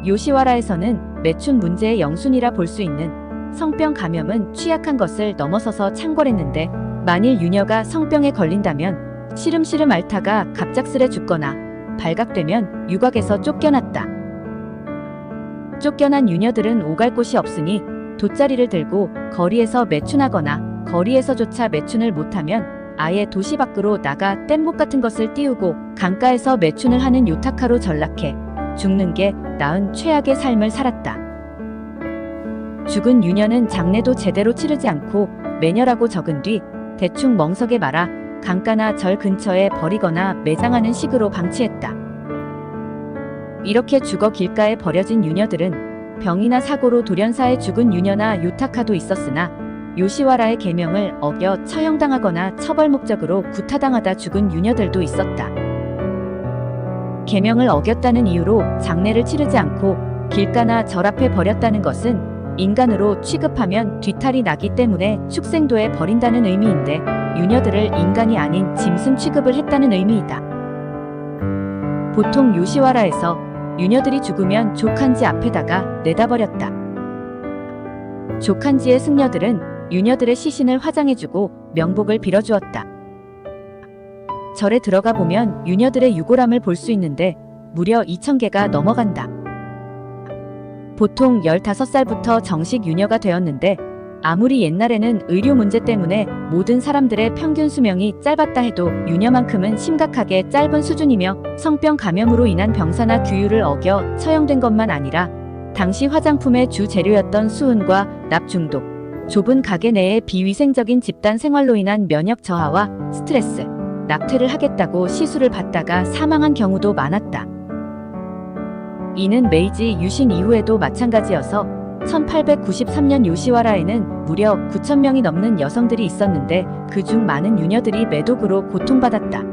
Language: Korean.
요시와라에서는 매춘 문제의 영순이라 볼 수 있는 성병 감염은 취약한 것을 넘어서서 창궐했는데, 만일 유녀가 성병에 걸린다면 시름시름 앓다가 갑작스레 죽거나 발각되면 유곽에서 쫓겨났다. 쫓겨난 유녀들은 오갈 곳이 없으니 돗자리를 들고 거리에서 매춘하거나, 거리에서조차 매춘을 못하면 아예 도시 밖으로 나가 뗏목 같은 것을 띄우고 강가에서 매춘을 하는 요타카로 전락해 죽는 게 나은 최악의 삶을 살았다. 죽은 유녀는 장례도 제대로 치르지 않고 매녀라고 적은 뒤 대충 멍석에 말아 강가나 절 근처에 버리거나 매장하는 식으로 방치했다. 이렇게 죽어 길가에 버려진 유녀들은 병이나 사고로 돌연사에 죽은 유녀나 요타카도 있었으나, 요시와라의 계명을 어겨 처형당하거나 처벌 목적으로 구타당하다 죽은 유녀들도 있었다. 계명을 어겼다는 이유로 장례를 치르지 않고 길가나 절 앞에 버렸다는 것은 인간으로 취급하면 뒤탈이 나기 때문에 축생도에 버린다는 의미인데, 유녀들을 인간이 아닌 짐승 취급을 했다는 의미이다. 보통 요시와라에서 유녀들이 죽으면 족한지 앞에다가 내다 버렸다. 족한지의 승려들은 유녀들의 시신을 화장해주고 명복을 빌어주었다. 절에 들어가 보면 유녀들의 유골함을 볼 수 있는데 무려 2,000개가 넘어간다. 보통 15살부터 정식 유녀가 되었는데, 아무리 옛날에는 의료 문제 때문에 모든 사람들의 평균 수명이 짧았다 해도 유녀만큼은 심각하게 짧은 수준이며, 성병 감염으로 인한 병사나 규율을 어겨 처형된 것만 아니라 당시 화장품의 주 재료였던 수은과 납 중독, 좁은 가게 내의 비위생적인 집단 생활로 인한 면역 저하와 스트레스, 낙태를 하겠다고 시술을 받다가 사망한 경우도 많았다. 이는 메이지 유신 이후에도 마찬가지여서 1893년 요시와라에는 무려 9,000명이 넘는 여성들이 있었는데, 그중 많은 유녀들이 매독으로 고통받았다.